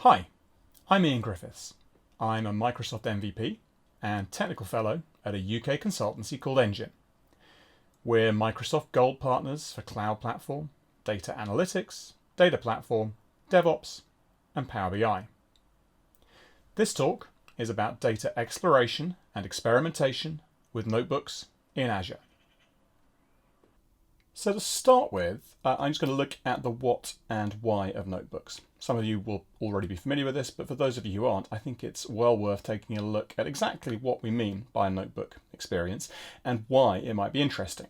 Hi, I'm Ian Griffiths. I'm a Microsoft MVP and Technical Fellow at a UK consultancy called Engine. We're Microsoft Gold partners for Cloud Platform, Data Analytics, Data Platform, DevOps, and Power BI. This talk is about data exploration and experimentation with notebooks in Azure. So to start with, I'm just going to look at the what and why of notebooks. Some of you will already be familiar with this, but for those of you who aren't, I think it's well worth taking a look at exactly what we mean by a notebook experience and why it might be interesting.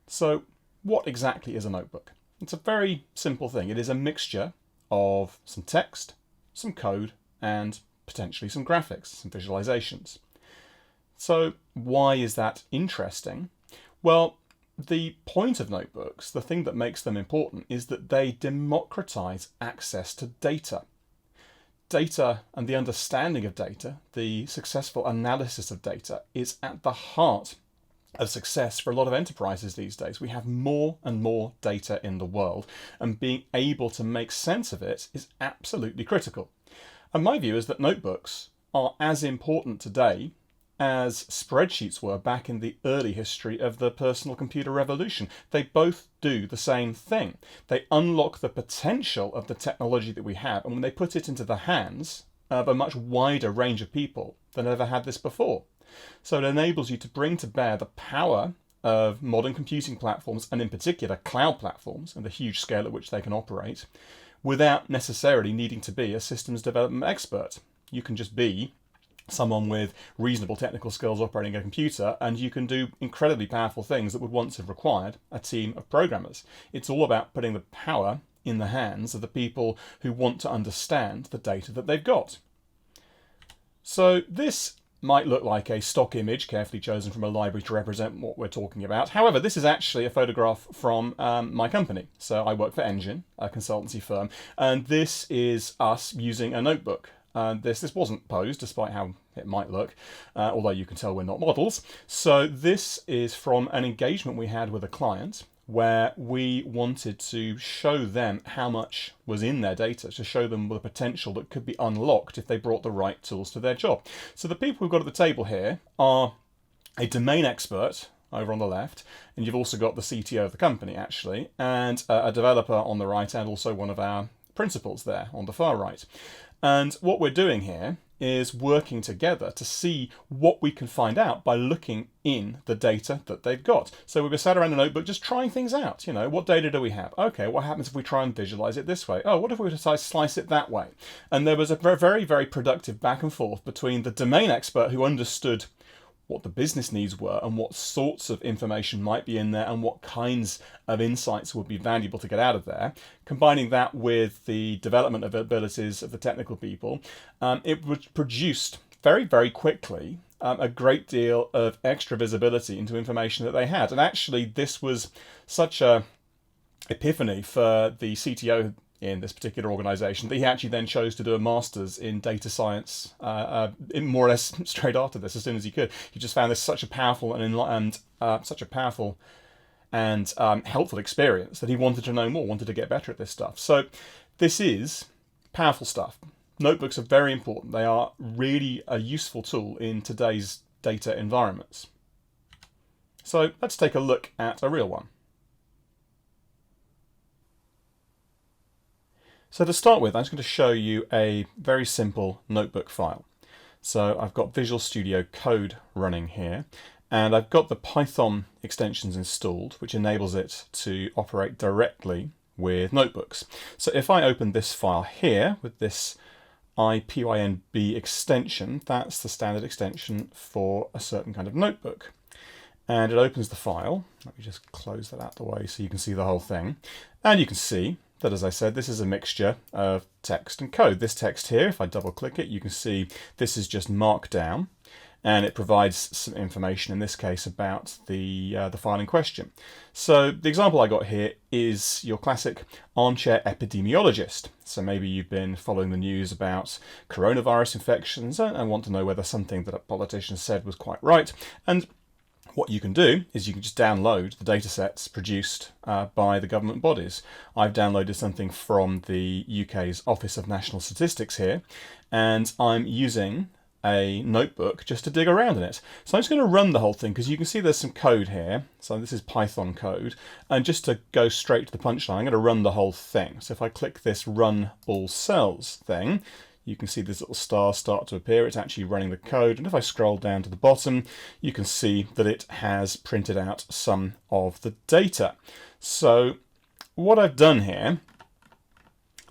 So what exactly is a notebook? It's a very simple thing. It is a mixture of some text, some code, and potentially some graphics, some visualizations. So why is that interesting? Well, the point of notebooks, the thing that makes them important, is that they democratize access to data. Data and the understanding of data, the successful analysis of data, is at the heart of success for a lot of enterprises these days. We have more and more data in the world, and being able to make sense of it is absolutely critical. And my view is that notebooks are as important today as spreadsheets were back in the early history of the personal computer revolution. They both do the same thing. They unlock the potential of the technology that we have, and when they put it into the hands of a much wider range of people than ever had this before. So it enables you to bring to bear the power of modern computing platforms, and in particular cloud platforms, and the huge scale at which they can operate, without necessarily needing to be a systems development expert. You can just be someone with reasonable technical skills operating a computer, and you can do incredibly powerful things that would once have required a team of programmers. It's all about putting the power in the hands of the people who want to understand the data that they've got. So this might look like a stock image carefully chosen from a library to represent what we're talking about. However, this is actually a photograph from my company. So I work for Engine, a consultancy firm, and this is us using a notebook. This wasn't posed, despite how it might look, although you can tell we're not models. So this is from an engagement we had with a client where we wanted to show them how much was in their data, to show them the potential that could be unlocked if they brought the right tools to their job. So the people we've got at the table here are a domain expert over on the left, and you've also got the CTO of the company actually, and a developer on the right, and also one of our principals there on the far right. And what we're doing here is working together to see what we can find out by looking in the data that they've got. So we were sat around a notebook just trying things out. You know, what data do we have? Okay, what happens if we try and visualize it this way? Oh, what if we decide to slice it that way? And there was a very, very productive back and forth between the domain expert who understood what the business needs were and what sorts of information might be in there and what kinds of insights would be valuable to get out of there. Combining that with the development abilities of the technical people, it was produced very, very quickly a great deal of extra visibility into information that they had. And actually, this was such a epiphany for the CTO in this particular organization that he actually then chose to do a master's in data science more or less straight after this, as soon as he could. He just found this such a powerful and helpful experience that he wanted to know more, wanted to get better at this stuff. So this is powerful stuff. Notebooks are very important. They are really a useful tool in today's data environments. So let's take a look at a real one. So to start with, I'm just going to show you a very simple notebook file. So I've got Visual Studio Code running here, and I've got the Python extensions installed, which enables it to operate directly with notebooks. So if I open this file here with this IPYNB extension, that's the standard extension for a certain kind of notebook. And it opens the file. Let me just close that out of the way so you can see the whole thing. And you can see that, as I said, this is a mixture of text and code. This text here, if I double click it, you can see this is just Markdown, and it provides some information, in this case, about the file in question. So the example I got here is your classic armchair epidemiologist. So maybe you've been following the news about coronavirus infections and want to know whether something that a politician said was quite right. And what you can do is you can just download the data sets produced by the government bodies. I've downloaded something from the UK's Office of National Statistics here, and I'm using a notebook just to dig around in it. So I'm just going to run the whole thing because you can see there's some code here. So this is Python code, and just to go straight to the punchline, I'm going to run the whole thing. So if I click this run all cells thing, you can see this little star start to appear. It's actually running the code, and if I scroll down to the bottom, you can see that it has printed out some of the data. So what I've done here,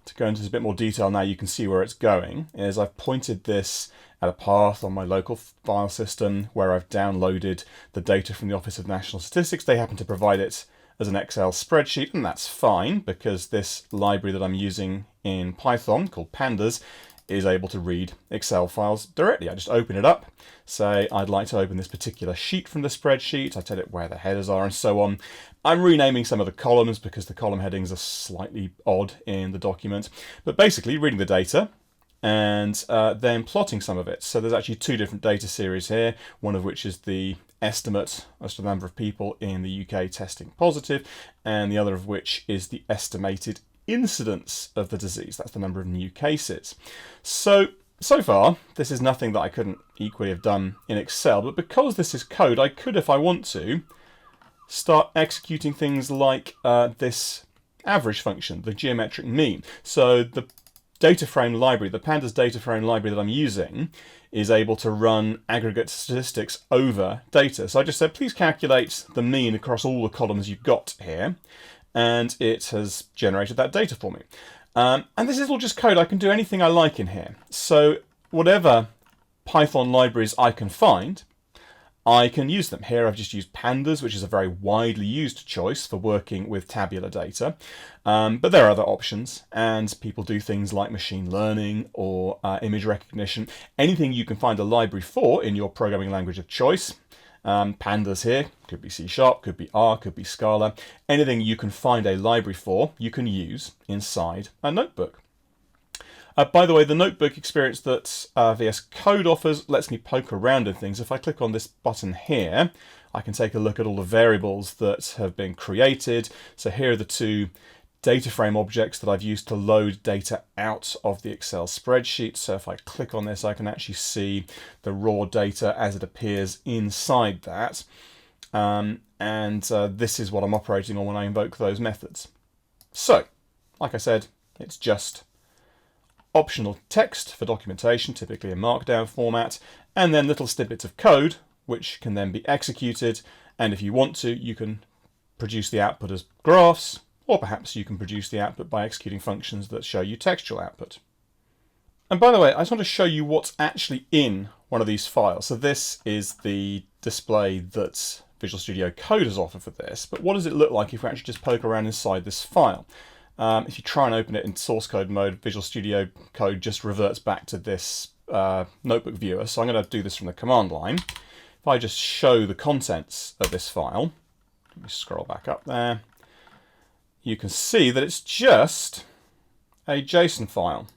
to go into a bit more detail now, you can see where it's going, is I've pointed this at a path on my local file system where I've downloaded the data from the Office of National Statistics. They happen to provide it as an Excel spreadsheet, and that's fine because this library that I'm using in Python called Pandas is able to read Excel files directly. I just open it up, say I'd like to open this particular sheet from the spreadsheet, I tell it where the headers are and so on. I'm renaming some of the columns because the column headings are slightly odd in the document, but basically reading the data and then plotting some of it. So there's actually two different data series here, one of which is the estimate as to the number of people in the UK testing positive, and the other of which is the estimated incidence of the disease. That's the number of new cases. So far, this is nothing that I couldn't equally have done in Excel, but because this is code, I could, if I want to, start executing things like this average function, the geometric mean. So the data frame library, the Pandas data frame library that I'm using, is able to run aggregate statistics over data. So I just said, please calculate the mean across all the columns you've got here, and it has generated that data for me. And this is all just code. I can do anything I like in here. So whatever Python libraries I can find, I can use them. Here I've just used Pandas, which is a very widely used choice for working with tabular data. But there are other options, and people do things like machine learning or image recognition. Anything you can find a library for in your programming language of choice. Pandas here, could be C#, could be R, could be Scala. Anything you can find a library for, you can use inside a notebook. By the way, the notebook experience that VS Code offers lets me poke around in things. If I click on this button here, I can take a look at all the variables that have been created. So here are the two data frame objects that I've used to load data out of the Excel spreadsheet. So if I click on this, I can actually see the raw data as it appears inside that. This is what I'm operating on when I invoke those methods. So, like I said, it's just optional text for documentation, typically in Markdown format, and then little snippets of code, which can then be executed. And if you want to, you can produce the output as graphs, or perhaps you can produce the output by executing functions that show you textual output. And by the way, I just want to show you what's actually in one of these files. So this is the display that Visual Studio Code has offered for this, but what does it look like if we actually just poke around inside this file? If you try and open it in source code mode, Visual Studio Code just reverts back to this notebook viewer. So I'm going to do this from the command line. If I just show the contents of this file, let me scroll back up there, you can see that it's just a JSON file.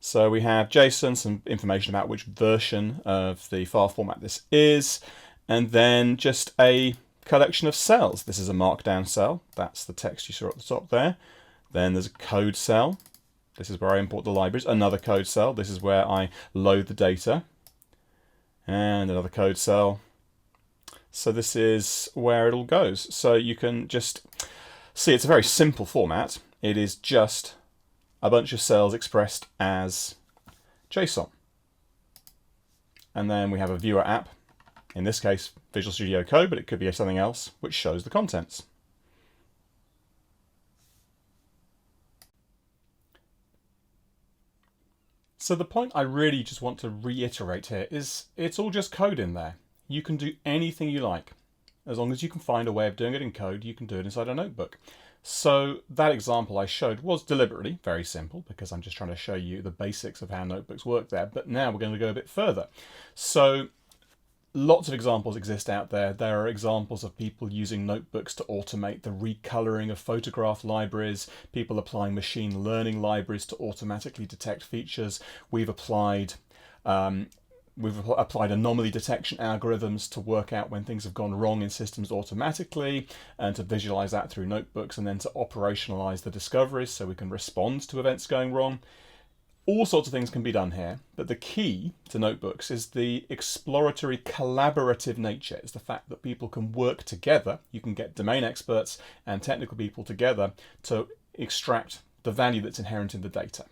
So we have JSON, some information about which version of the file format this is, and then just a collection of cells. This is a markdown cell. That's the text you saw at the top there. Then there's a code cell. This is where I import the libraries. Another code cell. This is where I load the data. And another code cell. So this is where it all goes. So you can just see it's a very simple format. It is just a bunch of cells expressed as JSON. And then we have a viewer app. In this case, Visual Studio Code, but it could be something else which shows the contents. So the point I really just want to reiterate here is it's all just code in there. You can do anything you like. As long as you can find a way of doing it in code, you can do it inside a notebook. So that example I showed was deliberately very simple because I'm just trying to show you the basics of how notebooks work there. But now we're going to go a bit further. So lots of examples exist out there. There are examples of people using notebooks to automate the recoloring of photograph libraries, people applying machine learning libraries to automatically detect features. We've applied We've applied anomaly detection algorithms to work out when things have gone wrong in systems automatically and to visualize that through notebooks and then to operationalize the discoveries so we can respond to events going wrong. All sorts of things can be done here, but the key to notebooks is the exploratory collaborative nature. It's the fact that people can work together. You can get domain experts and technical people together to extract the value that's inherent in the data.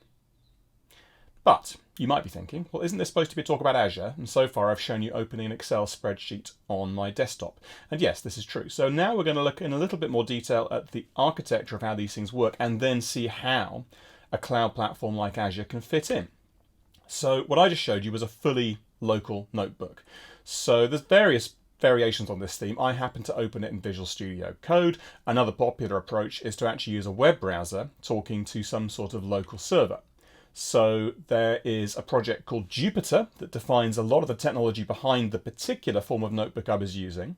But you might be thinking, well, isn't this supposed to be a talk about Azure? And so far I've shown you opening an Excel spreadsheet on my desktop. And yes, this is true. So now we're going to look in a little bit more detail at the architecture of how these things work and then see how a cloud platform like Azure can fit in. So what I just showed you was a fully local notebook. So there's various variations on this theme. I happen to open it in Visual Studio Code. Another popular approach is to actually use a web browser talking to some sort of local server. So there is a project called Jupyter that defines a lot of the technology behind the particular form of notebook I was using.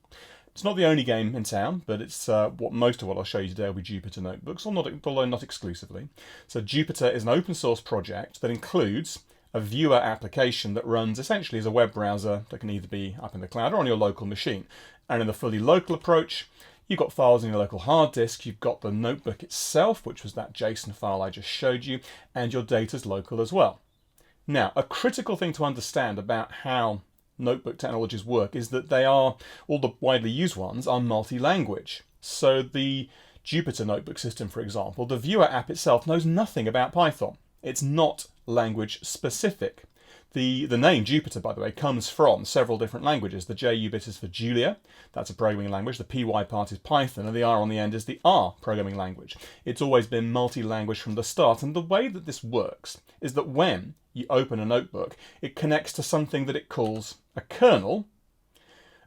It's not the only game in town, but it's most of what I'll show you today will be Jupyter notebooks, although not exclusively. So Jupyter is an open source project that includes a viewer application that runs essentially as a web browser that can either be up in the cloud or on your local machine. And in the fully local approach, you've got files on your local hard disk, you've got the notebook itself, which was that JSON file I just showed you, and your data's local as well. Now, a critical thing to understand about how notebook technologies work is that all the widely used ones are multi-language. So the Jupyter notebook system, for example, the viewer app itself knows nothing about Python. It's not language specific. The name Jupyter, by the way, comes from several different languages. The JU bit is for Julia, that's a programming language. The PY part is Python, and the R on the end is the R programming language. It's always been multi-language from the start, and the way that this works is that when you open a notebook, it connects to something that it calls a kernel,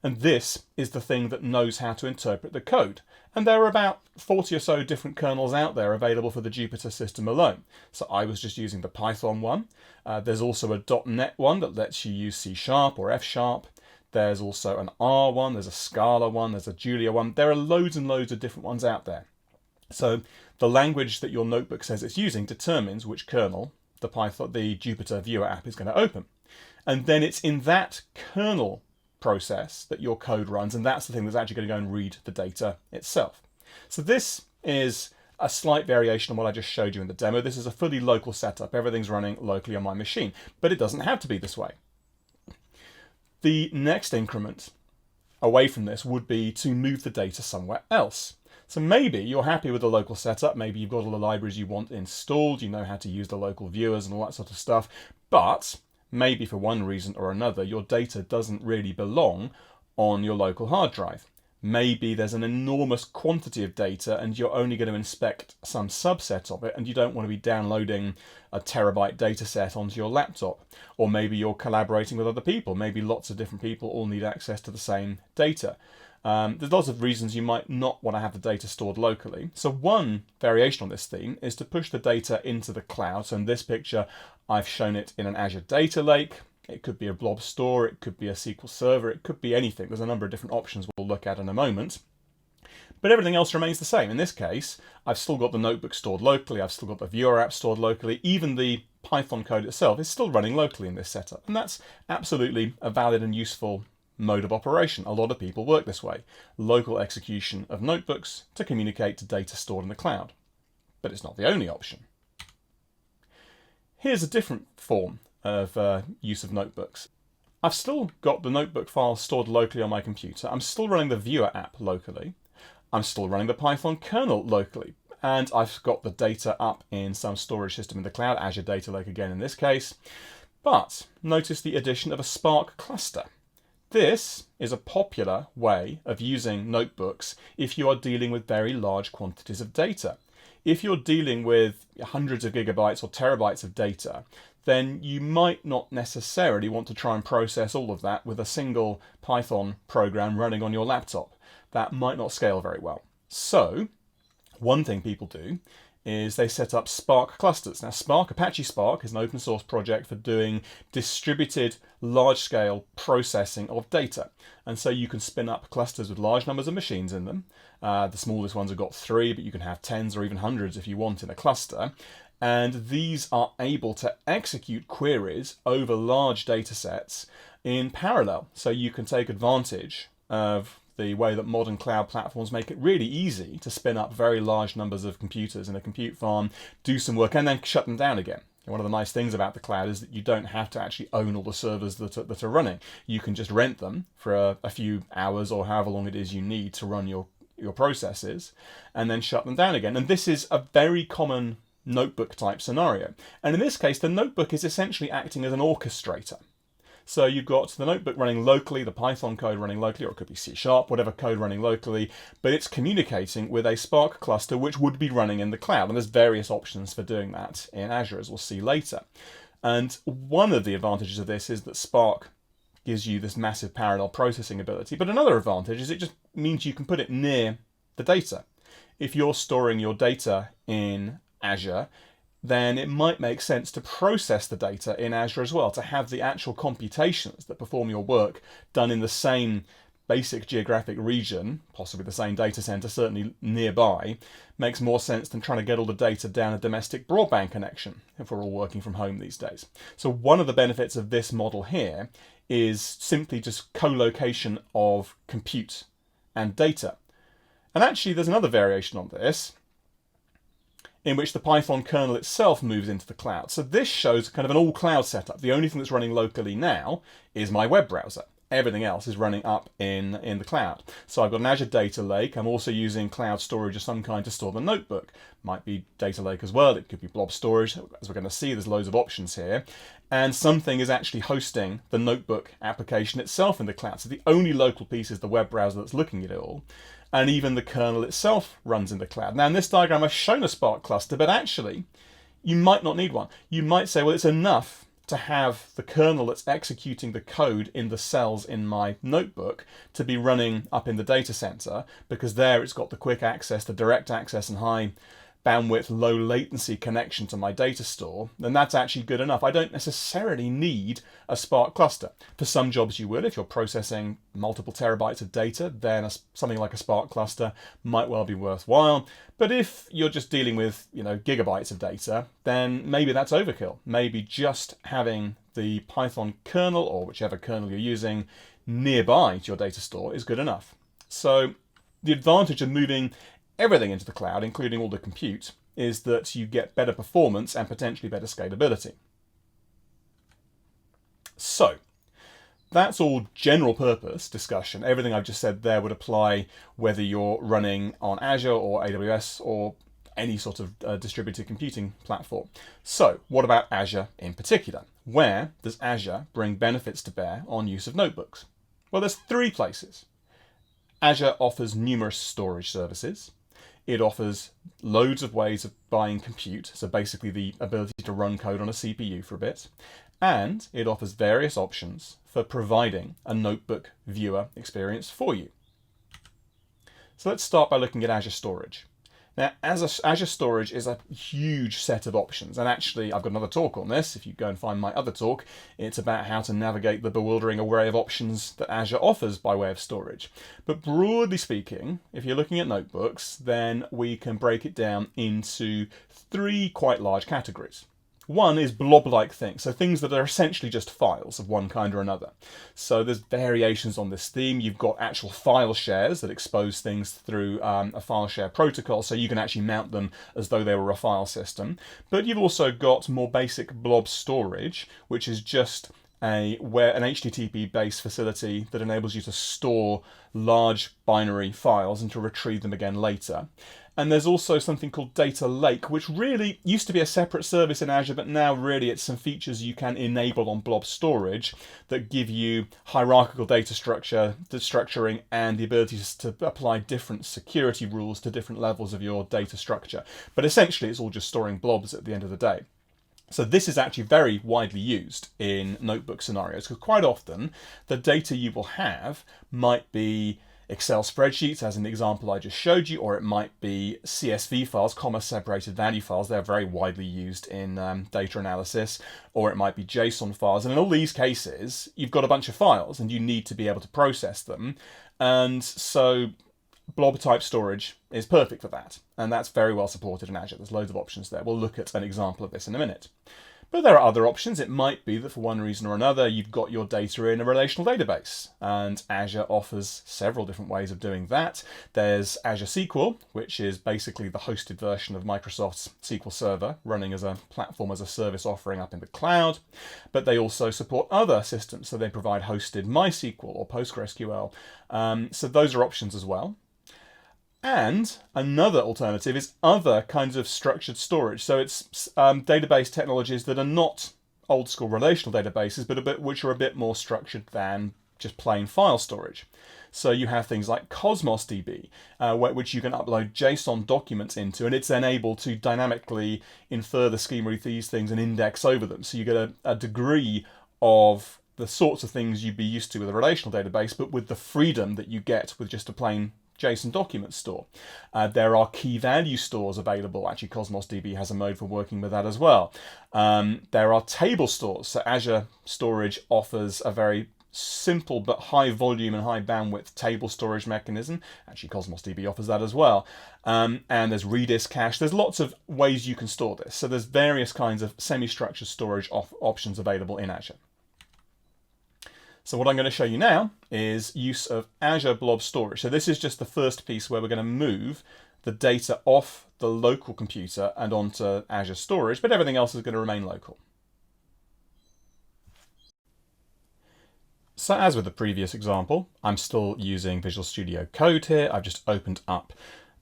and this is the thing that knows how to interpret the code. And there are about 40 or so different kernels out there available for the Jupyter system alone. So I was just using the Python one. There's also a .NET one that lets you use C# or F#. There's also an R one, there's a Scala one, there's a Julia one. There are loads and loads of different ones out there. So the language that your notebook says it's using determines which kernel the Jupyter viewer app is going to open. And then it's in that kernel process that your code runs, and that's the thing that's actually going to go and read the data itself. So this is a slight variation on what I just showed you in the demo. This is a fully local setup. Everything's running locally on my machine, but it doesn't have to be this way. The next increment away from this would be to move the data somewhere else. So maybe you're happy with the local setup, maybe you've got all the libraries you want installed, you know how to use the local viewers and all that sort of stuff, but maybe for one reason or another, your data doesn't really belong on your local hard drive. Maybe there's an enormous quantity of data and you're only going to inspect some subset of it and you don't want to be downloading a terabyte data set onto your laptop. Or maybe you're collaborating with other people. Maybe lots of different people all need access to the same data. There's lots of reasons you might not want to have the data stored locally. So one variation on this theme is to push the data into the cloud. So in this picture, I've shown it in an Azure data lake. It could be a Blob store, it could be a SQL server, it could be anything. There's a number of different options we'll look at in a moment. But everything else remains the same. In this case, I've still got the notebook stored locally, I've still got the viewer app stored locally, even the Python code itself is still running locally in this setup. And that's absolutely a valid and useful mode of operation. A lot of people work this way. Local execution of notebooks to communicate to data stored in the cloud. But it's not the only option. Here's a different form of use of notebooks. I've still got the notebook file stored locally on my computer. I'm still running the viewer app locally. I'm still running the Python kernel locally. And I've got the data up in some storage system in the cloud, Azure Data Lake again in this case. But notice the addition of a Spark cluster. This is a popular way of using notebooks if you are dealing with very large quantities of data. If you're dealing with hundreds of gigabytes or terabytes of data, then you might not necessarily want to try and process all of that with a single Python program running on your laptop. That might not scale very well. So one thing people do is they set up Spark clusters. Now Apache Spark is an open source project for doing distributed large-scale processing of data. And so you can spin up clusters with large numbers of machines in them. The smallest ones have got 3, but you can have tens or even hundreds if you want in a cluster. And these are able to execute queries over large data sets in parallel. So you can take advantage of the way that modern cloud platforms make it really easy to spin up very large numbers of computers in a compute farm, do some work, and then shut them down again. And one of the nice things about the cloud is that you don't have to actually own all the servers that are running. You can just rent them for a few hours or however long it is you need to run your processes, and then shut them down again. And this is a very common notebook type scenario. And in this case, the notebook is essentially acting as an orchestrator. So you've got the notebook running locally, the Python code running locally, or it could be C#, whatever code running locally, but it's communicating with a Spark cluster which would be running in the cloud. And there's various options for doing that in Azure, as we'll see later. And one of the advantages of this is that Spark gives you this massive parallel processing ability. But another advantage is it just means you can put it near the data. If you're storing your data in Azure, then it might make sense to process the data in Azure as well, to have the actual computations that perform your work done in the same basic geographic region, possibly the same data center, certainly nearby, makes more sense than trying to get all the data down a domestic broadband connection if we're all working from home these days. So one of the benefits of this model here is simply just co-location of compute and data. And actually there's another variation on this, in which the Python kernel itself moves into the cloud. So this shows kind of an all-cloud setup. The only thing that's running locally now is my web browser. Everything else is running up in the cloud. So I've got an Azure Data Lake. I'm also using cloud storage of some kind to store the notebook. Might be Data Lake as well. It could be Blob storage. As we're going to see, there's loads of options here. And something is actually hosting the notebook application itself in the cloud. So the only local piece is the web browser that's looking at it all. And even the kernel itself runs in the cloud. Now in this diagram I've shown a Spark cluster, but actually you might not need one. You might say, well, it's enough to have the kernel that's executing the code in the cells in my notebook to be running up in the data center, because there it's got the quick access, the direct access and high bandwidth, low latency connection to my data store, then that's actually good enough. I don't necessarily need a Spark cluster. For some jobs you will. If you're processing multiple terabytes of data, then something like a Spark cluster might well be worthwhile. But if you're just dealing with, gigabytes of data, then maybe that's overkill. Maybe just having the Python kernel, or whichever kernel you're using, nearby to your data store is good enough. So the advantage of moving everything into the cloud, including all the compute, is that you get better performance and potentially better scalability. So that's all general purpose discussion. Everything I've just said there would apply whether you're running on Azure or AWS or any sort of distributed computing platform. So what about Azure in particular? Where does Azure bring benefits to bear on use of notebooks? Well, there's 3 places. Azure offers numerous storage services. It offers loads of ways of buying compute, so basically the ability to run code on a CPU for a bit. And it offers various options for providing a notebook viewer experience for you. So let's start by looking at Azure Storage. Now, Azure Storage is a huge set of options, and actually I've got another talk on this. If you go and find my other talk, it's about how to navigate the bewildering array of options that Azure offers by way of storage. But broadly speaking, if you're looking at notebooks, then we can break it down into 3 quite large categories. One is blob-like things, so things that are essentially just files of one kind or another. So there's variations on this theme. You've got actual file shares that expose things through a file share protocol, so you can actually mount them as though they were a file system. But you've also got more basic blob storage, which is just an HTTP-based facility that enables you to store large binary files and to retrieve them again later. And there's also something called Data Lake, which really used to be a separate service in Azure, but now really it's some features you can enable on blob storage that give you hierarchical data structuring and the ability to apply different security rules to different levels of your data structure. But essentially it's all just storing blobs at the end of the day. So this is actually very widely used in notebook scenarios, because quite often the data you will have might be Excel spreadsheets, as in the example I just showed you, or it might be CSV files, comma-separated value files. They're very widely used in data analysis, or it might be JSON files. And in all these cases, you've got a bunch of files and you need to be able to process them. And so blob type storage is perfect for that. And that's very well supported in Azure. There's loads of options there. We'll look at an example of this in a minute. But there are other options. It might be that for one reason or another, you've got your data in a relational database. And Azure offers several different ways of doing that. There's Azure SQL, which is basically the hosted version of Microsoft's SQL Server, running as a platform as a service offering up in the cloud. But they also support other systems. So they provide hosted MySQL or PostgreSQL. So those are options as well. And another alternative is other kinds of structured storage. So it's database technologies that are not old school relational databases, but which are a bit more structured than just plain file storage. So you have things like Cosmos DB, which you can upload JSON documents into, and it's then able to dynamically infer the schema of these things and index over them. So you get a degree of the sorts of things you'd be used to with a relational database, but with the freedom that you get with just a plain JSON document store. There are key value stores available. Actually, Cosmos DB has a mode for working with that as well. There are table stores. So Azure Storage offers a very simple but high volume and high bandwidth table storage mechanism. Actually, Cosmos DB offers that as well. And there's Redis cache. There's lots of ways you can store this. So there's various kinds of semi-structured storage options available in Azure. So what I'm going to show you now is use of Azure Blob Storage. So this is just the first piece where we're going to move the data off the local computer and onto Azure Storage, but everything else is going to remain local. So as with the previous example, I'm still using Visual Studio Code here. I've just opened up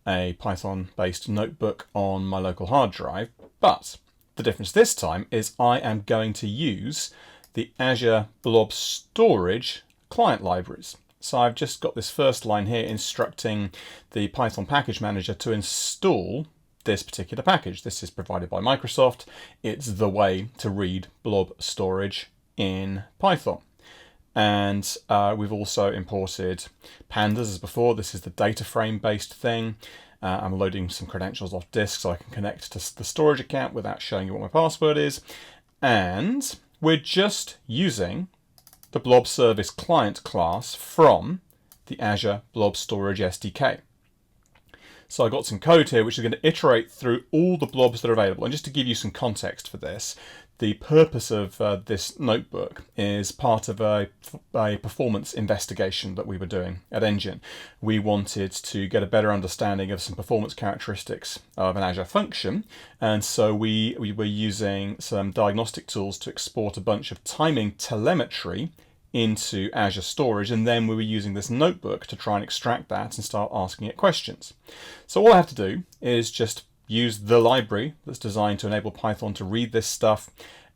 a Python-based notebook on my local hard drive, but the difference this time is I am going to use the Azure Blob Storage client libraries. So I've just got this first line here instructing the Python package manager to install this particular package. This is provided by Microsoft. It's the way to read blob storage in Python. And we've also imported pandas as before. This is the data frame based thing. I'm loading some credentials off disk so I can connect to the storage account without showing you what my password is. And we're just using the Blob Service Client class from the Azure Blob Storage SDK. So I've got some code here which is going to iterate through all the blobs that are available. And just to give you some context for this, the purpose of this notebook is part of a performance investigation that we were doing at Engine. We wanted to get a better understanding of some performance characteristics of an Azure function, and so we were using some diagnostic tools to export a bunch of timing telemetry into Azure Storage, and then we were using this notebook to try and extract that and start asking it questions. So all I have to do is just use the library that's designed to enable Python to read this stuff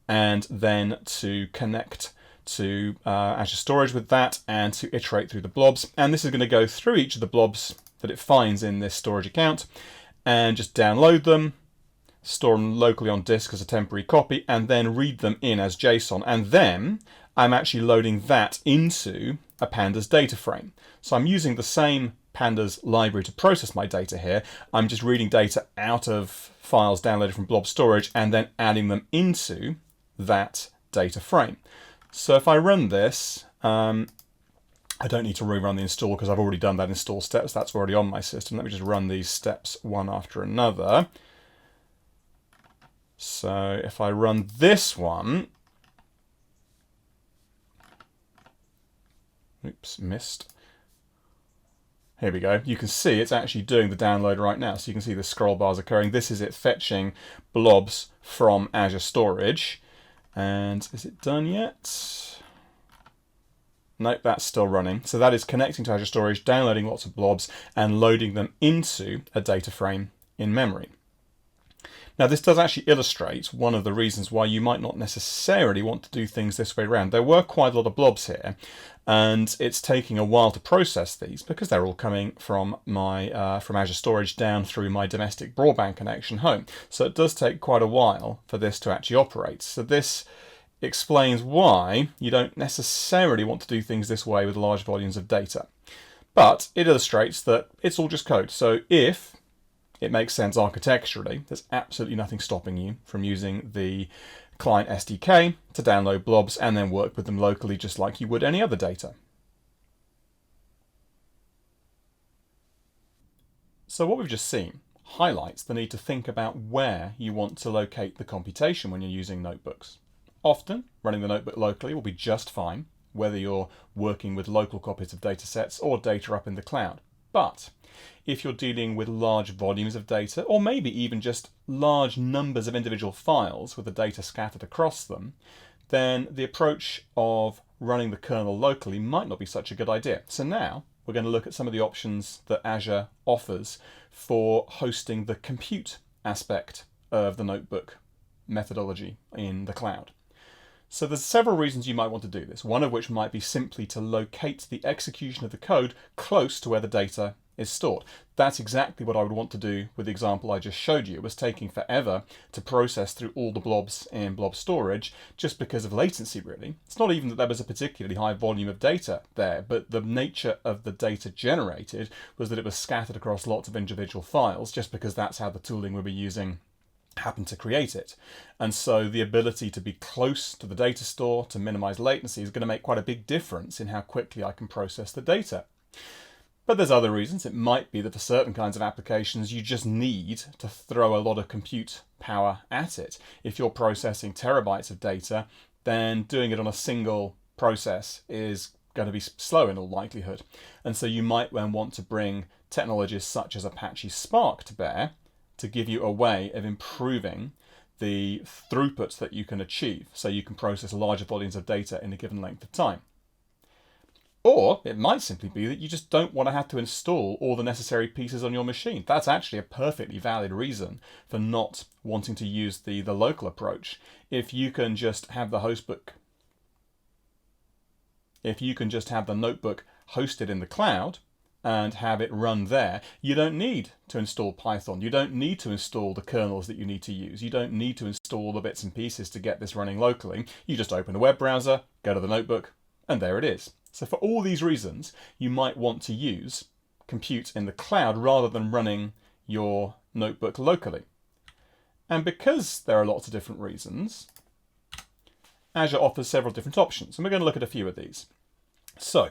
and then to connect to Azure Storage with that and to iterate through the blobs. And this is going to go through each of the blobs that it finds in this storage account and just download them, store them locally on disk as a temporary copy, and then read them in as JSON. And then I'm actually loading that into a pandas data frame. So I'm using the same pandas library to process my data here. I'm just reading data out of files downloaded from blob storage and then adding them into that data frame. So if I run this, I don't need to rerun the install because I've already done that install steps. That's already on my system. Let me just run these steps one after another. So if I run this one, oops, missed. Here we go. You can see it's actually doing the download right now. So you can see the scroll bars occurring. This is it fetching blobs from Azure Storage. And is it done yet? Nope, that's still running. So that is connecting to Azure Storage, downloading lots of blobs and loading them into a data frame in memory. Now this does actually illustrate one of the reasons why you might not necessarily want to do things this way around. There were quite a lot of blobs here, and it's taking a while to process these because they're all coming from my from Azure Storage down through my domestic broadband connection home. So it does take quite a while for this to actually operate. So this explains why you don't necessarily want to do things this way with large volumes of data. But it illustrates that it's all just code. So if it makes sense architecturally, there's absolutely nothing stopping you from using the client SDK to download blobs and then work with them locally just like you would any other data. So what we've just seen highlights the need to think about where you want to locate the computation when you're using notebooks. Often, running the notebook locally will be just fine, whether you're working with local copies of data sets or data up in the cloud. But if you're dealing with large volumes of data, or maybe even just large numbers of individual files with the data scattered across them, then the approach of running the kernel locally might not be such a good idea. So now we're going to look at some of the options that Azure offers for hosting the compute aspect of the notebook methodology in the cloud. So there's several reasons you might want to do this, one of which might be simply to locate the execution of the code close to where the data is stored. That's exactly what I would want to do with the example I just showed you. It was taking forever to process through all the blobs in Blob Storage just because of latency, really. It's not even that there was a particularly high volume of data there, but the nature of the data generated was that it was scattered across lots of individual files just because that's how the tooling we were using happened to create it. And so the ability to be close to the data store to minimize latency is going to make quite a big difference in how quickly I can process the data. But there's other reasons. It might be that for certain kinds of applications you just need to throw a lot of compute power at it. If you're processing terabytes of data, then doing it on a single process is going to be slow in all likelihood. And so you might then want to bring technologies such as Apache Spark to bear to give you a way of improving the throughput that you can achieve so you can process larger volumes of data in a given length of time. Or it might simply be that you just don't want to have to install all the necessary pieces on your machine. That's actually a perfectly valid reason for not wanting to use the local approach. If you can just have the notebook hosted in the cloud and have it run there, you don't need to install Python. You don't need to install the kernels that you need to use. You don't need to install all the bits and pieces to get this running locally. You just open a web browser, go to the notebook, and there it is. So for all these reasons, you might want to use compute in the cloud rather than running your notebook locally. And because there are lots of different reasons, Azure offers several different options, and we're going to look at a few of these. So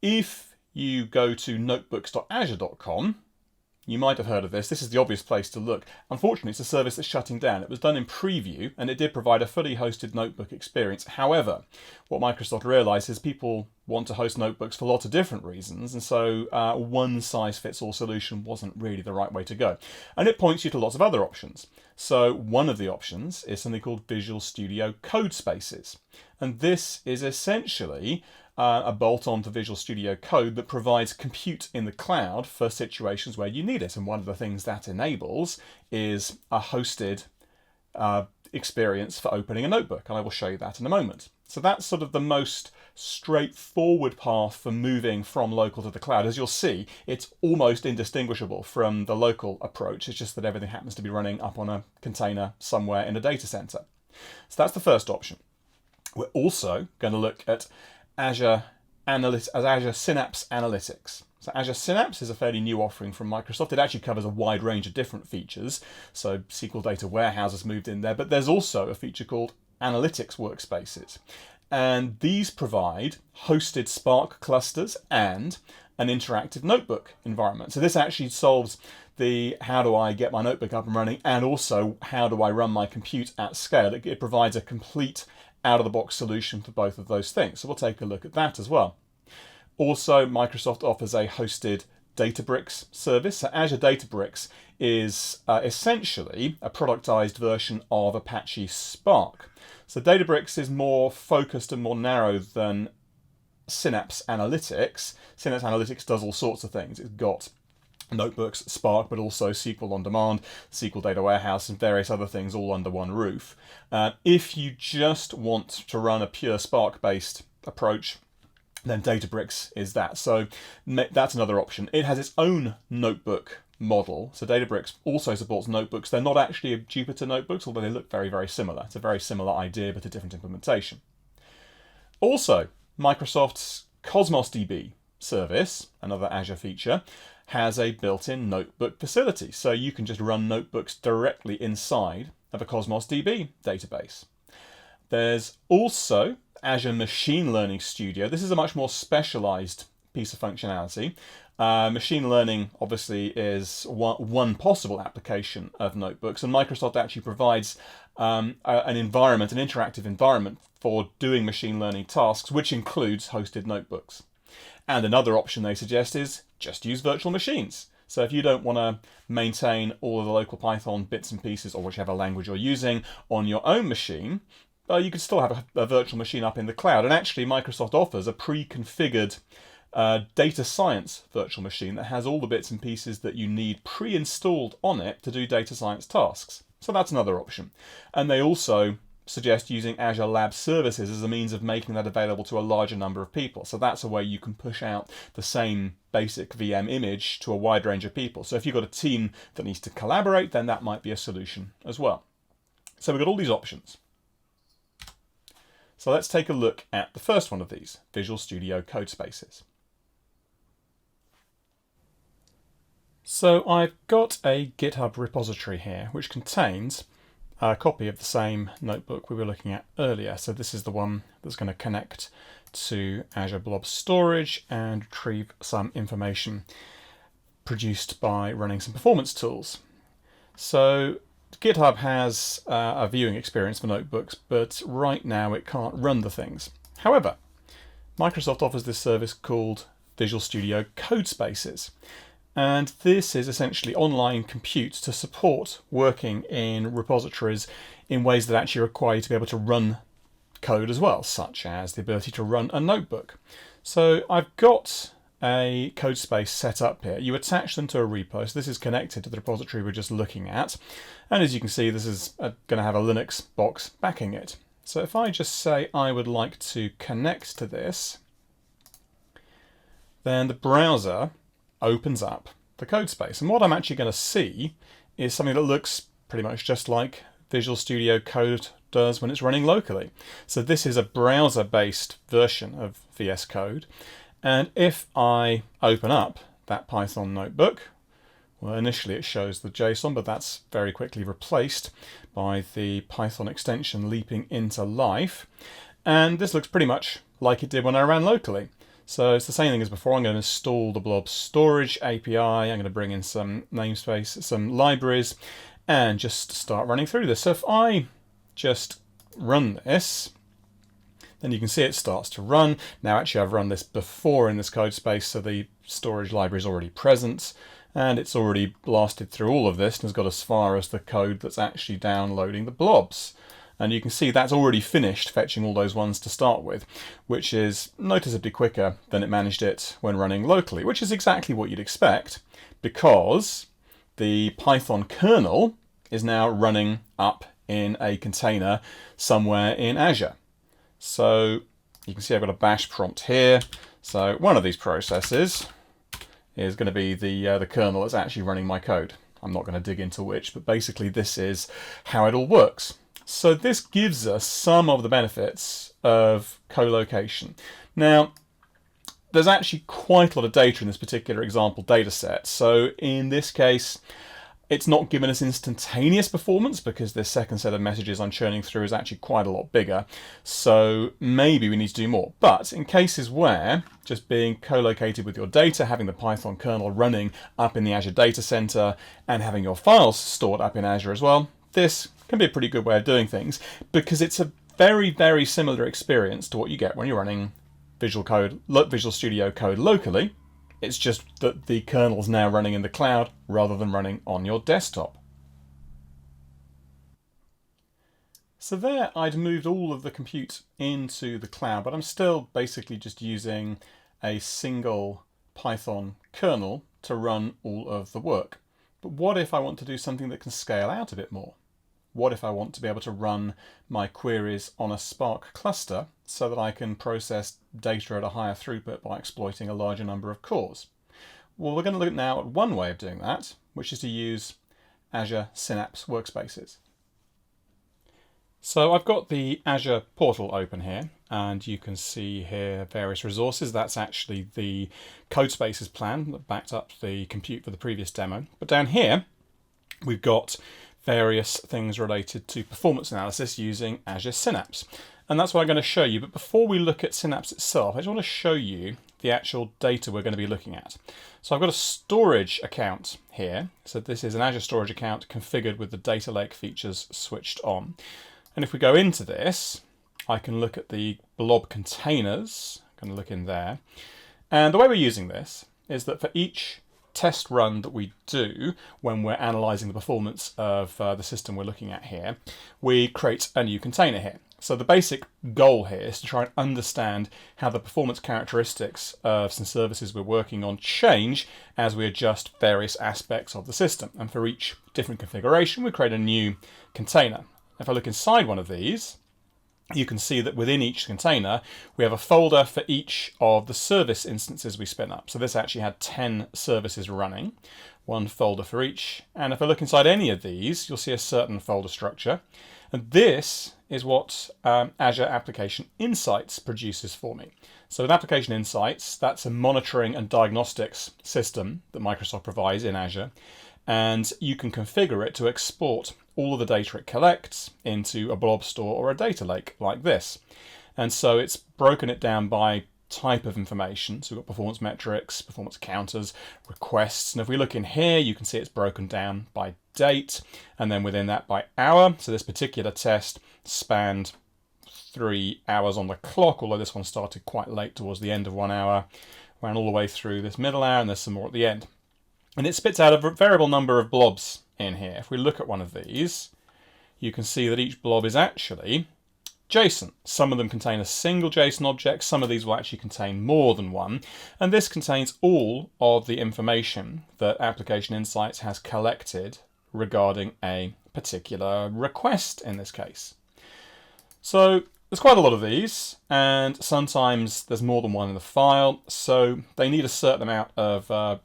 if you go to notebooks.azure.com, you might have heard of this. This is the obvious place to look. Unfortunately, it's a service that's shutting down. It was done in preview, and it did provide a fully hosted notebook experience. However, what Microsoft realized is people want to host notebooks for lots of different reasons, and so one-size-fits-all solution wasn't really the right way to go. And it points you to lots of other options. So one of the options is something called Visual Studio Code Spaces. And this is essentially a bolt-on to Visual Studio Code that provides compute in the cloud for situations where you need it. And one of the things that enables is a hosted experience for opening a notebook. And I will show you that in a moment. So that's sort of the most straightforward path for moving from local to the cloud. As you'll see, it's almost indistinguishable from the local approach. It's just that everything happens to be running up on a container somewhere in a data center. So that's the first option. We're also going to look at Azure Synapse Analytics. So Azure Synapse is a fairly new offering from Microsoft. It actually covers a wide range of different features. So SQL Data Warehouse has moved in there, but there's also a feature called Analytics Workspaces. And these provide hosted Spark clusters and an interactive notebook environment. So this actually solves the how do I get my notebook up and running, and also how do I run my compute at scale. It provides a complete out-of-the-box solution for both of those things. So we'll take a look at that as well. Also, Microsoft offers a hosted Databricks service. So Azure Databricks is essentially a productized version of Apache Spark. So Databricks is more focused and more narrow than Synapse Analytics. Synapse Analytics does all sorts of things. It's got Notebooks, Spark, but also SQL on demand, SQL Data Warehouse, and various other things all under one roof. If you just want to run a pure Spark-based approach, then Databricks is that. So that's another option. It has its own notebook model. So Databricks also supports notebooks. They're not actually Jupyter notebooks, although they look very, very similar. It's a very similar idea, but a different implementation. Also, Microsoft's Cosmos DB service, another Azure feature, has a built-in notebook facility. So you can just run notebooks directly inside of a Cosmos DB database. There's also Azure Machine Learning Studio. This is a much more specialized piece of functionality. Machine learning obviously is one possible application of notebooks, and Microsoft actually provides an interactive environment for doing machine learning tasks, which includes hosted notebooks. And another option they suggest is just use virtual machines. So if you don't want to maintain all of the local Python bits and pieces, or whichever language you're using, on your own machine, you could still have a virtual machine up in the cloud. And actually, Microsoft offers a pre-configured data science virtual machine that has all the bits and pieces that you need pre-installed on it to do data science tasks. So that's another option. And they also suggest using Azure Lab Services as a means of making that available to a larger number of people. So that's a way you can push out the same basic VM image to a wide range of people. So if you've got a team that needs to collaborate, then that might be a solution as well. So we've got all these options. So let's take a look at the first one of these, Visual Studio Codespaces. So I've got a GitHub repository here, which contains a copy of the same notebook we were looking at earlier. So this is the one that's going to connect to Azure Blob Storage and retrieve some information produced by running some performance tools. So GitHub has a viewing experience for notebooks, but right now it can't run the things. However, Microsoft offers this service called Visual Studio Codespaces. And this is essentially online compute to support working in repositories in ways that actually require you to be able to run code as well, such as the ability to run a notebook. So I've got a code space set up here. You attach them to a repo. So this is connected to the repository we're just looking at. And as you can see, this is going to have a Linux box backing it. So if I just say I would like to connect to this, then the browser opens up the code space. And what I'm actually going to see is something that looks pretty much just like Visual Studio Code does when it's running locally. So this is a browser-based version of VS Code. And if I open up that Python notebook, well, initially it shows the JSON, but that's very quickly replaced by the Python extension leaping into life. And this looks pretty much like it did when I ran locally. So it's the same thing as before. I'm going to install the Blob Storage API. I'm going to bring in some namespace, some libraries, and just start running through this. So if I just run this, then you can see it starts to run. Now actually I've run this before in this code space, so the storage library is already present, and it's already blasted through all of this and has got as far as the code that's actually downloading the blobs. And you can see that's already finished fetching all those ones to start with, which is noticeably quicker than it managed it when running locally, which is exactly what you'd expect because the Python kernel is now running up in a container somewhere in Azure. So you can see I've got a bash prompt here. So one of these processes is going to be the kernel that's actually running my code. I'm not going to dig into which, but basically this is how it all works. So this gives us some of the benefits of co-location. Now, there's actually quite a lot of data in this particular example data set. So in this case, it's not given us instantaneous performance because this second set of messages I'm churning through is actually quite a lot bigger. So maybe we need to do more. But in cases where just being co-located with your data, having the Python kernel running up in the Azure data center and having your files stored up in Azure as well, this can be a pretty good way of doing things because it's a very, very similar experience to what you get when you're running Visual Studio Code locally. It's just that the kernel's now running in the cloud rather than running on your desktop. So there I'd moved all of the compute into the cloud, but I'm still basically just using a single Python kernel to run all of the work. But what if I want to do something that can scale out a bit more? What if I want to be able to run my queries on a Spark cluster so that I can process data at a higher throughput by exploiting a larger number of cores? Well, we're going to look now at one way of doing that, which is to use Azure Synapse workspaces. So I've got the Azure portal open here, and you can see here various resources. That's actually the Codespaces plan that backed up the compute for the previous demo. But down here, we've got various things related to performance analysis using Azure Synapse. And that's what I'm going to show you. But before we look at Synapse itself, I just want to show you the actual data we're going to be looking at. So I've got a storage account here. So this is an Azure Storage account configured with the data lake features switched on. And if we go into this, I can look at the Blob containers. I'm going to look in there. And the way we're using this is that for each test run that we do when we're analyzing the performance of the system we're looking at here, we create a new container here. So the basic goal here is to try and understand how the performance characteristics of some services we're working on change as we adjust various aspects of the system. And for each different configuration, we create a new container. If I look inside one of these, you can see that within each container, we have a folder for each of the service instances we spin up. So this actually had 10 services running, one folder for each. And if I look inside any of these, you'll see a certain folder structure. And this is what Azure Application Insights produces for me. So with Application Insights, that's a monitoring and diagnostics system that Microsoft provides in Azure. And you can configure it to export all of the data it collects into a blob store or a data lake like this. And so it's broken it down by type of information. So we've got performance metrics, performance counters, requests. And if we look in here, you can see it's broken down by date, and then within that by hour. So this particular test spanned 3 hours on the clock, although this one started quite late towards the end of 1 hour, ran all the way through this middle hour, and there's some more at the end. And it spits out a variable number of blobs in here. If we look at one of these, you can see that each blob is actually JSON. Some of them contain a single JSON object, some of these will actually contain more than one, and this contains all of the information that Application Insights has collected regarding a particular request in this case. So there's quite a lot of these, and sometimes there's more than one in the file, so they need a certain amount of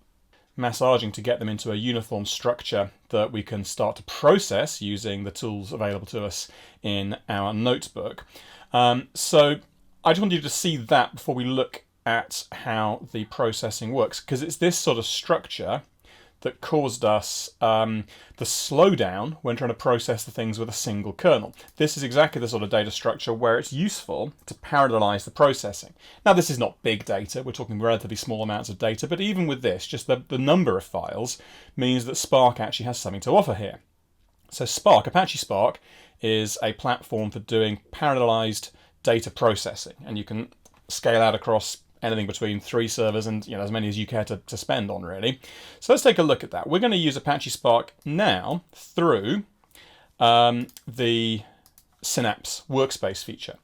massaging to get them into a uniform structure that we can start to process using the tools available to us in our notebook. So I just wanted you to see that before we look at how the processing works, because it's this sort of structure that caused us the slowdown when trying to process the things with a single kernel. This is exactly the sort of data structure where it's useful to parallelize the processing. Now, this is not big data, we're talking relatively small amounts of data, but even with this, just the number of files means that Spark actually has something to offer here. So Spark, Apache Spark, is a platform for doing parallelized data processing, and you can scale out across anything between 3 servers and as many as you care to spend on, really. So let's take a look at that. We're going to use Apache Spark now through the Synapse workspace feature.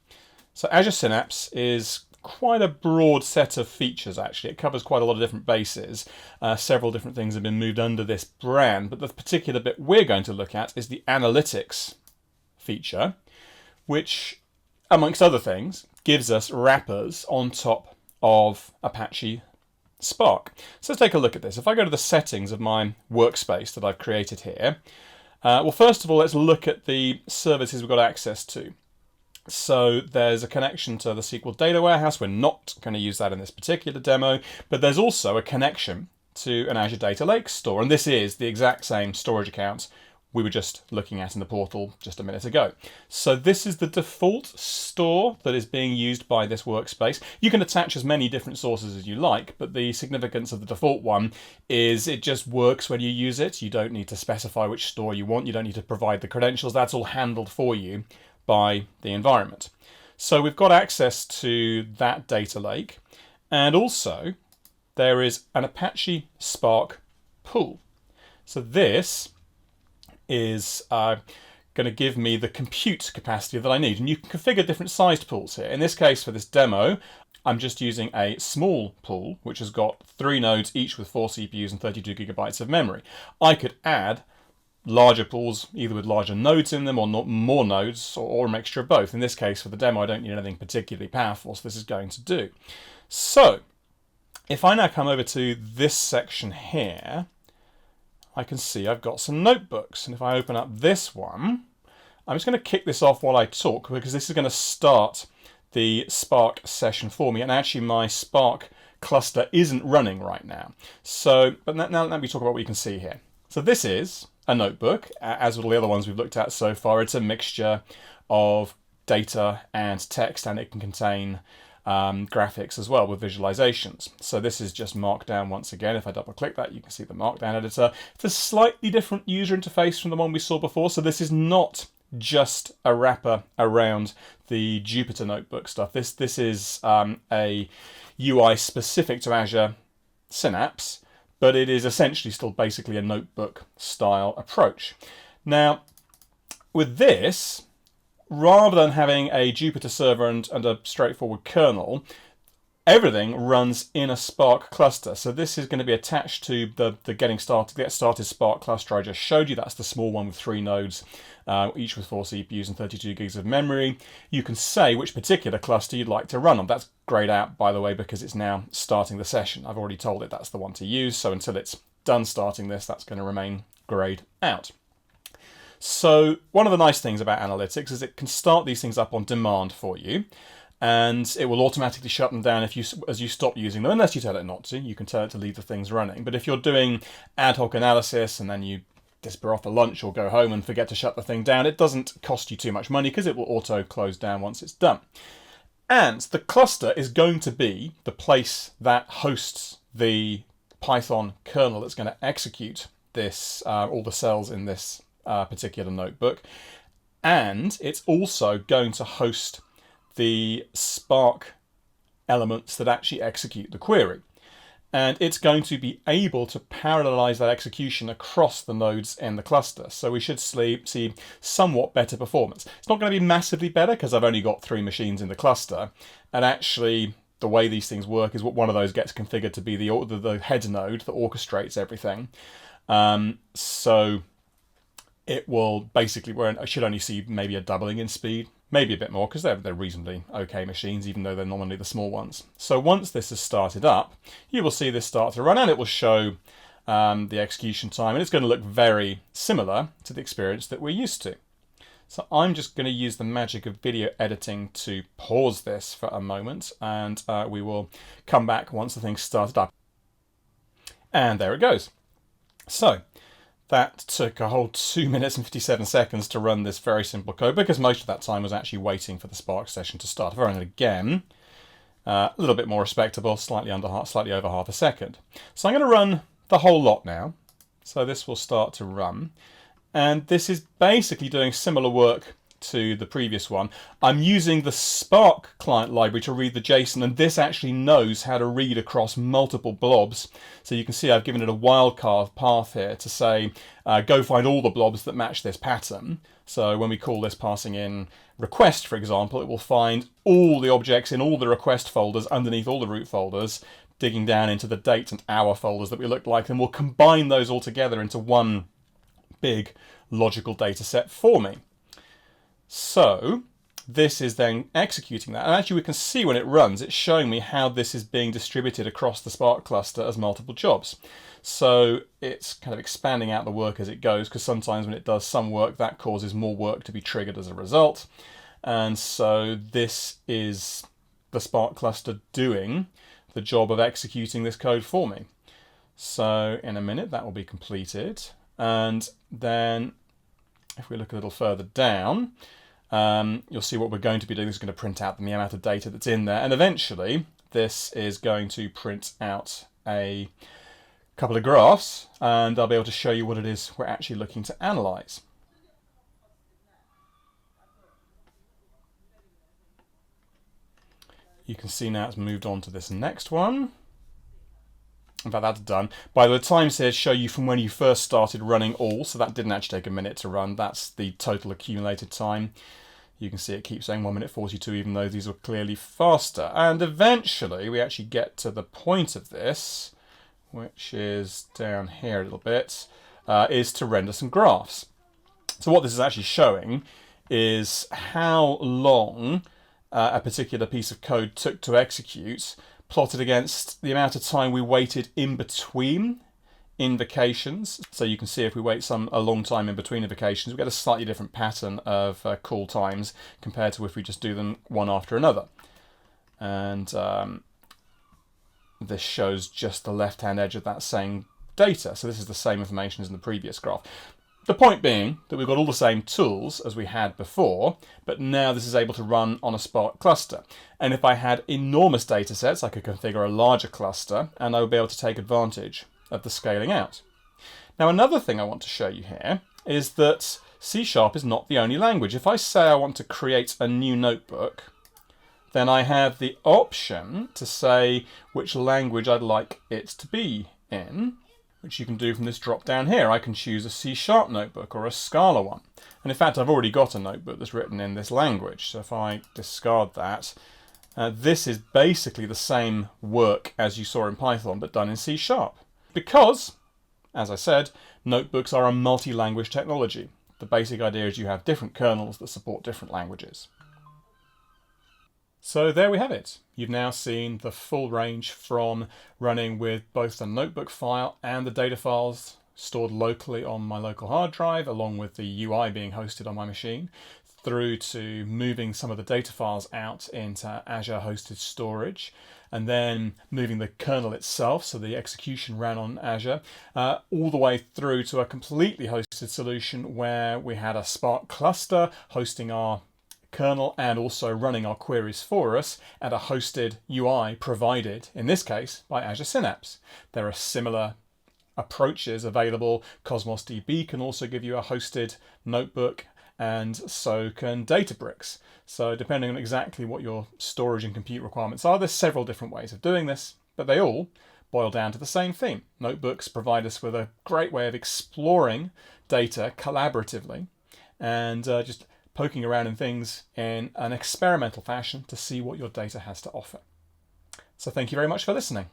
So Azure Synapse is quite a broad set of features, actually. It covers quite a lot of different bases. Several different things have been moved under this brand, but the particular bit we're going to look at is the analytics feature, which, amongst other things, gives us wrappers on top of Apache Spark. So let's take a look at this. If I go to the settings of my workspace that I've created here, well, first of all, let's look at the services we've got access to. So there's a connection to the SQL Data Warehouse. We're not going to use that in this particular demo, but there's also a connection to an Azure Data Lake store, and this is the exact same storage account we were just looking at in the portal just a minute ago. So this is the default store that is being used by this workspace. You can attach as many different sources as you like, but the significance of the default one is it just works when you use it. You don't need to specify which store you want. You don't need to provide the credentials. That's all handled for you by the environment. So we've got access to that data lake, and also there is an Apache Spark pool. So this is going to give me the compute capacity that I need. And you can configure different sized pools here. In this case, for this demo, I'm just using a small pool, which has got 3 nodes, each with 4 CPUs and 32 gigabytes of memory. I could add larger pools, either with larger nodes in them or not more nodes, or a mixture of both. In this case, for the demo, I don't need anything particularly powerful, so this is going to do. So if I now come over to this section here, I can see I've got some notebooks. And if I open up this one, I'm just going to kick this off while I talk, because this is going to start the Spark session for me, and actually my Spark cluster isn't running right now. So, but now let me talk about what you can see here. So this is a notebook, as with all the other ones we've looked at so far. It's a mixture of data and text, and it can contain graphics as well with visualizations. So this is just Markdown once again. If I double click that, you can see the Markdown editor. It's a slightly different user interface from the one we saw before. So this is not just a wrapper around the Jupyter Notebook stuff. This is a UI specific to Azure Synapse, but it is essentially still basically a notebook style approach. Now, with this, rather than having a Jupyter server and a straightforward kernel, everything runs in a Spark cluster. So this is going to be attached to the Get Started Spark cluster I just showed you. That's the small one with 3 nodes, each with 4 CPUs and 32 gigs of memory. You can say which particular cluster you'd like to run on. That's grayed out, by the way, because it's now starting the session. I've already told it that's the one to use. So until it's done starting this, that's going to remain grayed out. So one of the nice things about analytics is it can start these things up on demand for you, and it will automatically shut them down as you stop using them, unless you tell it not to. You can tell it to leave the things running. But if you're doing ad hoc analysis and then you disappear off for lunch or go home and forget to shut the thing down, it doesn't cost you too much money because it will auto close down once it's done. And the cluster is going to be the place that hosts the Python kernel that's going to execute this, all the cells in this particular notebook, and it's also going to host the Spark elements that actually execute the query, and it's going to be able to parallelize that execution across the nodes in the cluster. So we should see somewhat better performance. It's not going to be massively better because I've only got 3 machines in the cluster, and actually the way these things work is what one of those gets configured to be the head node that orchestrates everything. So it will basically, I should only see maybe a doubling in speed, maybe a bit more, because they're reasonably okay machines, even though they're normally the small ones. So once this is started up, you will see this start to run, and it will show the execution time, and it's going to look very similar to the experience that we're used to. So I'm just going to use the magic of video editing to pause this for a moment, and we will come back once the thing's started up. And there it goes. So that took a whole 2 minutes and 57 seconds to run this very simple code, because most of that time was actually waiting for the Spark session to start. If I run it again, a little bit more respectable, slightly over half a second. So I'm going to run the whole lot now. So this will start to run. And this is basically doing similar work to the previous one. I'm using the Spark client library to read the JSON, and this actually knows how to read across multiple blobs. So you can see I've given it a wildcard path here to say, go find all the blobs that match this pattern. So when we call this passing in request, for example, it will find all the objects in all the request folders underneath all the root folders, digging down into the date and hour folders that we look like, and we'll combine those all together into one big logical data set for me. So this is then executing that, and actually we can see when it runs, it's showing me how this is being distributed across the Spark cluster as multiple jobs. So it's kind of expanding out the work as it goes, because sometimes when it does some work, that causes more work to be triggered as a result. And so this is the Spark cluster doing the job of executing this code for me. So in a minute that will be completed, and then if we look a little further down, you'll see what we're going to be doing. This is going to print out the amount of data that's in there, and eventually this is going to print out a couple of graphs, and I'll be able to show you what it is we're actually looking to analyze. You can see now it's moved on to this next one. In fact, that's done. By the times here show you from when you first started running all, so that didn't actually take a minute to run. That's the total accumulated time. You can see it keeps saying 1 minute 42, even though these were clearly faster. And eventually we actually get to the point of this, which is down here a little bit, is to render some graphs. So what this is actually showing is how long a particular piece of code took to execute, plotted against the amount of time we waited in between invocations. So you can see if we wait a long time in between invocations, we get a slightly different pattern of call times compared to if we just do them one after another. And this shows just the left-hand edge of that same data. So this is the same information as in the previous graph. The point being that we've got all the same tools as we had before, but now this is able to run on a Spark cluster. And if I had enormous data sets, I could configure a larger cluster and I would be able to take advantage of the scaling out. Now, another thing I want to show you here is that C# is not the only language. If I say I want to create a new notebook, then I have the option to say which language I'd like it to be in, which you can do from this drop down here. I can choose a C# notebook or a Scala one. And in fact, I've already got a notebook that's written in this language. So if I discard that, this is basically the same work as you saw in Python, but done in C#. Because, as I said, notebooks are a multi-language technology. The basic idea is you have different kernels that support different languages. So there we have it. You've now seen the full range from running with both the notebook file and the data files stored locally on my local hard drive, along with the UI being hosted on my machine, through to moving some of the data files out into Azure hosted storage, and then moving the kernel itself, so the execution ran on Azure, all the way through to a completely hosted solution where we had a Spark cluster hosting our kernel and also running our queries for us, and a hosted UI provided, in this case, by Azure Synapse. There are similar approaches available. Cosmos DB can also give you a hosted notebook, and so can Databricks. So depending on exactly what your storage and compute requirements are, there's several different ways of doing this, but they all boil down to the same theme. Notebooks provide us with a great way of exploring data collaboratively and just poking around in things in an experimental fashion to see what your data has to offer. So thank you very much for listening.